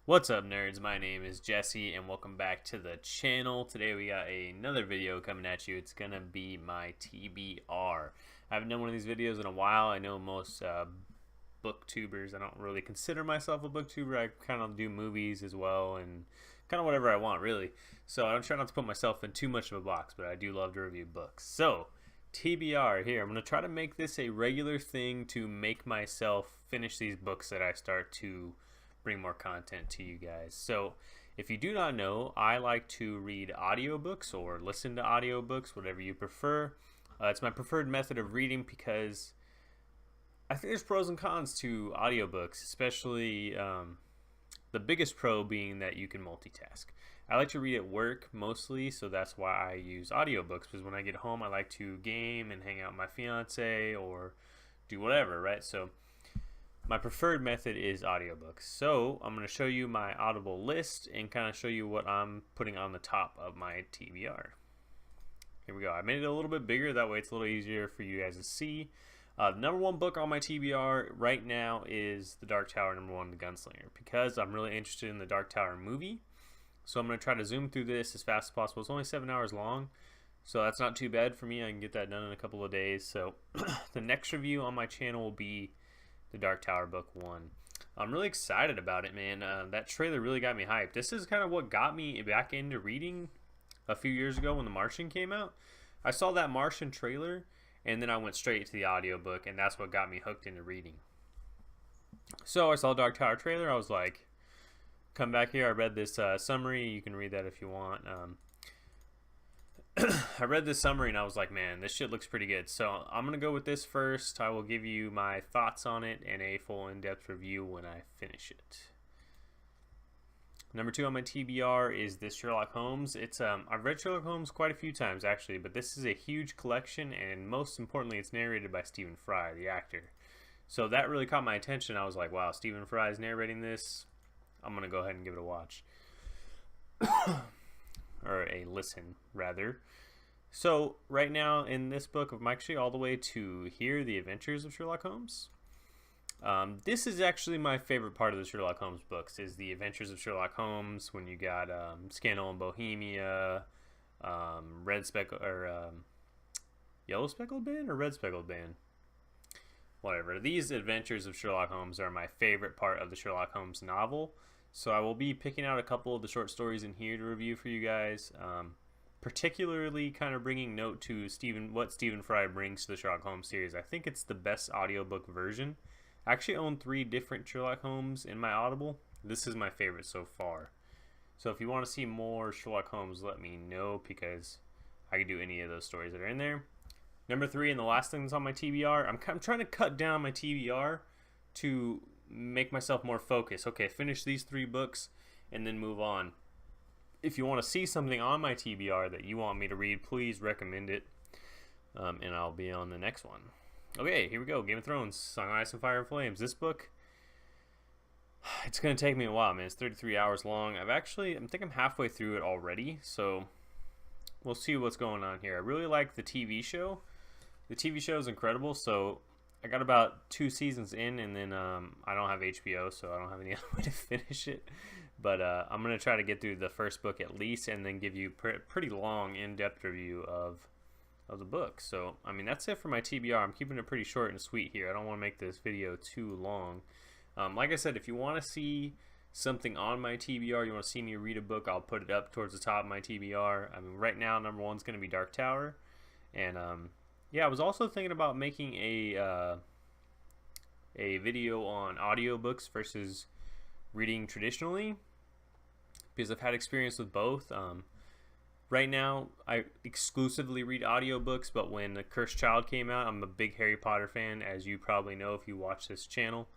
What's up, nerds? My name is Jesse and welcome back to the channel. Today we got another video coming at you. It's gonna be my TBR. I haven't done one of these videos in a while. I know most booktubers, I don't really consider myself a booktuber. I kind of do movies as well and kind of whatever I want, really. So I don't try not to put myself in too much of a box, but I do love to review books. So TBR here. I'm gonna try to make this a regular thing to make myself finish these books that I start to bring more content to you guys. So if you do not know, I like to read audiobooks or listen to audiobooks, whatever you prefer. It's my preferred method of reading because I think there's pros and cons to audiobooks, especially the biggest pro being that you can multitask. I like to read at work mostly, so that's why I use audiobooks, because when I get home I like to game and hang out with my fiance or do whatever, right? So my preferred method is audiobooks. So I'm going to show you my Audible list and kind of show you what I'm putting on the top of my TBR. Here we go. I made it a little bit bigger, that way it's a little easier for you guys to see. The number one book on my TBR right now is The Dark Tower, number one, The Gunslinger, because I'm really interested in the Dark Tower movie. So I'm going to try to zoom through this as fast as possible. It's only 7 hours long, so that's not too bad for me. I can get that done in a couple of days. So the next review on my channel will be The Dark Tower Book 1. I'm really excited about it, man. That trailer really got me hyped. This is kind of what got me back into reading a few years ago when The Martian came out. I saw that Martian trailer, and then I went straight to the audiobook, and that's what got me hooked into reading. So I saw Dark Tower trailer. I was like, come back here. I read this summary. You can read that if you want. I read this summary and I was like, man, this shit looks pretty good. So I'm going to go with this first. I will give you my thoughts on it and a full in-depth review when I finish it. Number 2 on my TBR is this Sherlock Holmes. I've read Sherlock Holmes quite a few times actually, but this is a huge collection, and most importantly it's narrated by Stephen Fry, the actor. So that really caught my attention. I was like, wow, Stephen Fry is narrating this. I'm going to go ahead and give it a watch. Or a listen, rather. So right now in this book, I'm actually all the way to here, The Adventures of Sherlock Holmes. This is actually my favorite part of the Sherlock Holmes books, is The Adventures of Sherlock Holmes, when you got Scandal in Bohemia, Yellow Speckled Band or Red Speckled Band? Whatever. These Adventures of Sherlock Holmes are my favorite part of the Sherlock Holmes novel. So I will be picking out a couple of the short stories in here to review for you guys. Particularly kind of bringing note to what Stephen Fry brings to the Sherlock Holmes series. I think it's the best audiobook version. I actually own 3 different Sherlock Holmes in my Audible. This is my favorite so far. So if you want to see more Sherlock Holmes, let me know, because I can do any of those stories that are in there. Number 3, and the last thing that's on my TBR, I'm trying to cut down my TBR to make myself more focused. Okay, finish these 3 books and then move on. If you want to see something on my TBR that you want me to read, please recommend it, and I'll be on the next one. Okay, here we go. Game of Thrones, Song of Ice and Fire and Flames. This book, it's going to take me a while, man. It's 33 hours long. I think I'm halfway through it already, so we'll see what's going on here. I really like the TV show. The TV show is incredible, so I got about 2 seasons in, and then I don't have HBO, so I don't have any other way to finish it. But I'm going to try to get through the first book at least, and then give you pretty long, in-depth review of the book. So, I mean, that's it for my TBR. I'm keeping it pretty short and sweet here. I don't want to make this video too long. Like I said, if you want to see something on my TBR, you want to see me read a book, I'll put it up towards the top of my TBR. I mean, right now, number 1 is going to be Dark Tower. And, yeah, I was also thinking about making a video on audiobooks versus reading traditionally, because I've had experience with both. Right now, I exclusively read audiobooks, but when The Cursed Child came out, I'm a big Harry Potter fan, as you probably know if you watch this channel.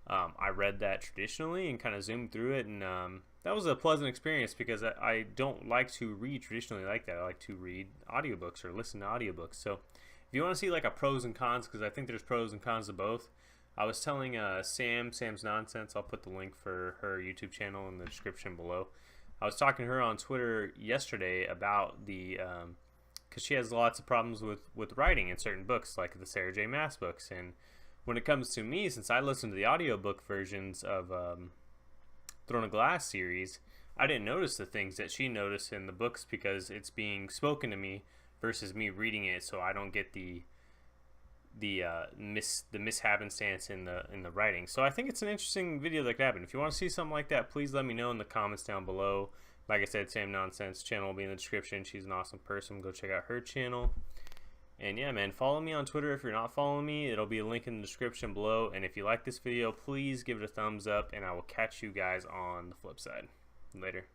I read that traditionally and kind of zoomed through it, and that was a pleasant experience, because I don't like to read traditionally like that. I like to read audiobooks or listen to audiobooks. So if you want to see like a pros and cons, because I think there's pros and cons to both, I was telling Sam's Nonsense, I'll put the link for her YouTube channel in the description below. I was talking to her on Twitter yesterday about because she has lots of problems with writing in certain books, like the Sarah J. Maas books. And when it comes to me, since I listen to the audiobook versions of Throne of Glass series, I didn't notice the things that she noticed in the books because it's being spoken to me versus me reading it, so I don't get the mishappenstance in the writing. So I think it's an interesting video that could happen. If you want to see something like that, please let me know in the comments down below. Like I said, Sam Nonsense channel will be in the description. She's an awesome person. Go check out her channel. And yeah, man, follow me on Twitter if you're not following me. It'll be a link in the description below. And if you like this video, please give it a thumbs up, and I will catch you guys on the flip side. Later.